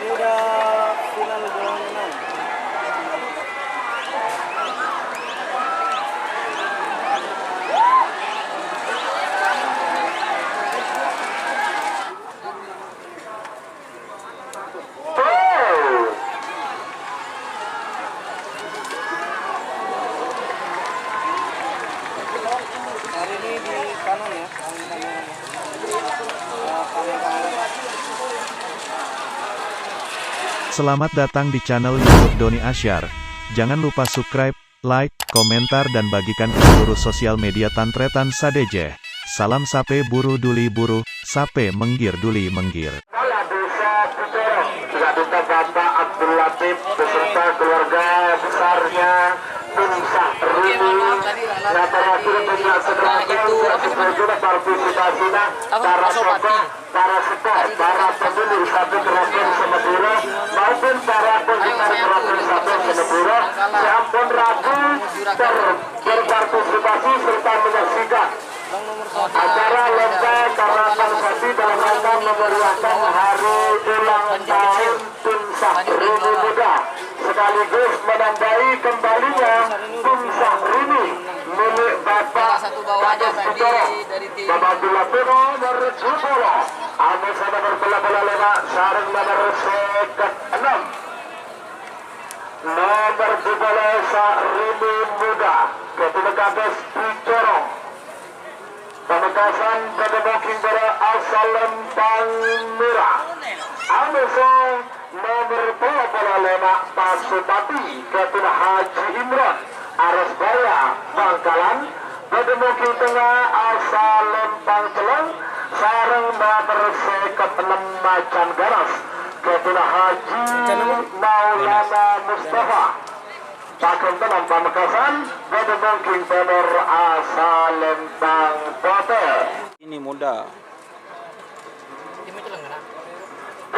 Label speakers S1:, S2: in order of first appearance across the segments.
S1: udah final golongan 6. Hari ini di kanan ya,
S2: Selamat datang di channel YouTube Doni Asyar. Jangan lupa subscribe, like, komentar dan bagikan ke seluruh sosial media Tantretan Sadejeh. Salam sape buru duli buru, sape menggir duli menggir.
S3: Kepala Desa Pitorong, juga duta Bapak Abdul Latif beserta keluarga besarnya Bungsah Rumi, rata-rata banyak setelah partisipasinya para tokoh, para sektor, para pemilih satu keraton Semeduro maupun para penggemar keraton satu Semeduro sampun ragu berpartisipasi serta menyaksikan acara lomba karapan sapi dalam rangka memeriahkan hari ulang tahun Bungsah Rumi Muda sekaligus menandai kembalinya Bungsah Rumi milik Bapak Kades Pitorong, Bapak Abdul Latif nomor 70, anu sana berbola-bola lewat sarung nomor 6 nomor 12 Rumi Muda Ketua Kades Pitorong. Pamekasan pada booking para asal Lempang Merah. Amesong nomor 25 Pasupati Ketua Haji Imron Aras Baya Bangkalan. Pada booking tengah asal Lempang Celeng sarang nomor 6 Macan Garas Ketua Haji Maulana Mustafa. Pakai tenang Pamekasan, pada booking tenor asal Lempang Pote.
S1: ini muda.
S3: 30.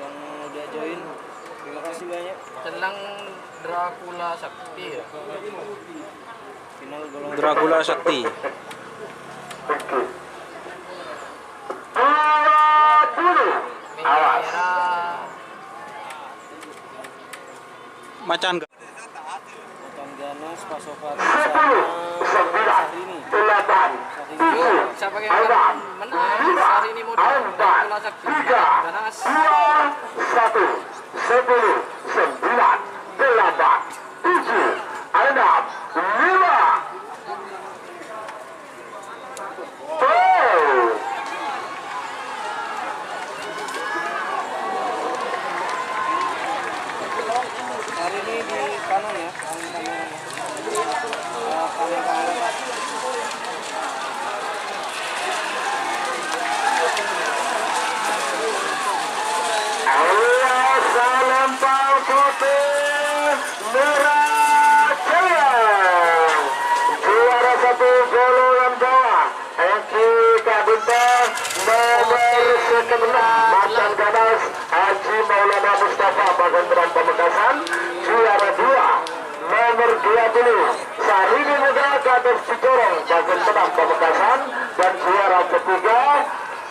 S1: Yang udah join, terima kasih banyak.
S4: Celang Dracula Sakti ya.
S1: Final golongan
S5: Dracula Sakti.
S3: Oke. 20. Awas.
S5: Macan
S1: Macan Ganas, Pasopati
S3: 10, 9,
S1: Syahrini.
S3: 8, 7,
S4: Siapa yang
S3: 6,
S4: menang?
S3: 5,
S4: Hari ini muda.
S3: 4,
S4: Dracula Sakti.
S3: 3,
S4: Ganas.
S3: 2, 1, 10, 9, 8, 7, 6, 5.
S1: Hari ini di kanan ya,
S3: Allah salam putih merah jaya. Juara 1 golongan bawah Eki Kabinta nomor 6 Macan Ganas Haji Maulana Mustafa Pagendran Pamekasan. Juara 2 nomor 20 Syahrini Muda Kades Pitorong Pagendran Pamekasan. Dan juara ketiga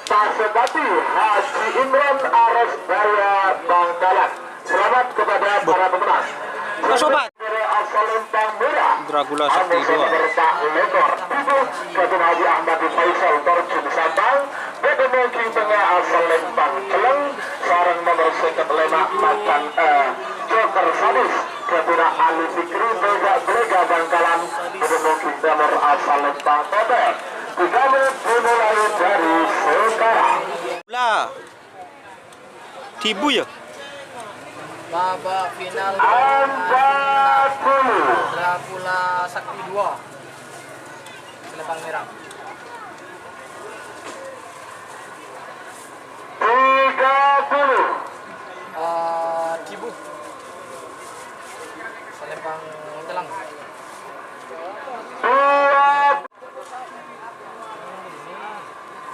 S3: Pasupati Haji Imron Aras Baya Bangkalan. Selamat kepada para pemenang.
S5: Sobat.
S3: Asal Lempang Merah
S5: Dracula Sakti 2.
S3: Bertak Lekor Ibu Ketua Haji Ahmad Faisal Torjun Sabang. Bedemongking tengah asal Lempang Celeng sarang nomor 5 Macan Joker Sadis Ketua Ali Fikri Brega Bangkalan. Bedemongking nomor asal Lempang Pote. 3 menit dimulai dari sekarang.
S5: Lah. Tibu ya?
S4: Babak final
S3: 40.
S4: Dracula Sakti 2. Selempang merah.
S3: 30.
S4: Cibu. Selempang Telang.
S3: 2.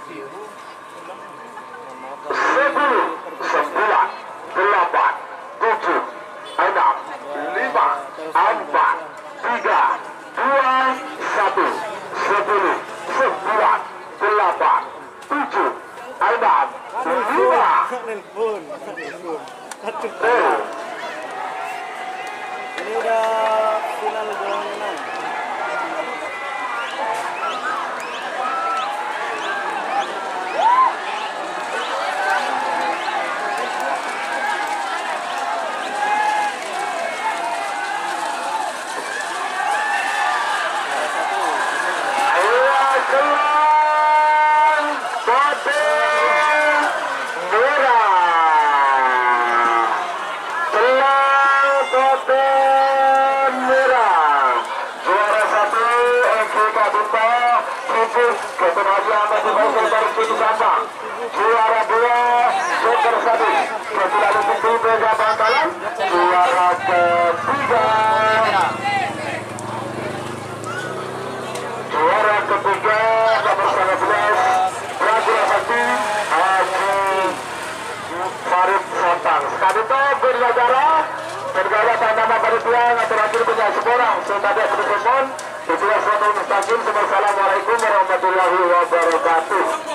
S4: Biru.
S3: 10, 9, 8, 7, 6, 5, 4, 3, 2, 1, 10, 9, 8, 7, 6, Komandan 5
S1: Nelpon. Ini udah final golongan 6.
S3: Juara 2 Joker Sadi setelah diikuti Bega Bangkalan. Juara ketiga nomor 19 Praja Sakti Haji Farid Santang. Sekali itu bernegara bergaya tanda panitia yang terakhir punya seorang Sundada Kedukun Ditulah suatu mustaqim. Assalamualaikum warahmatullahi wabarakatuh.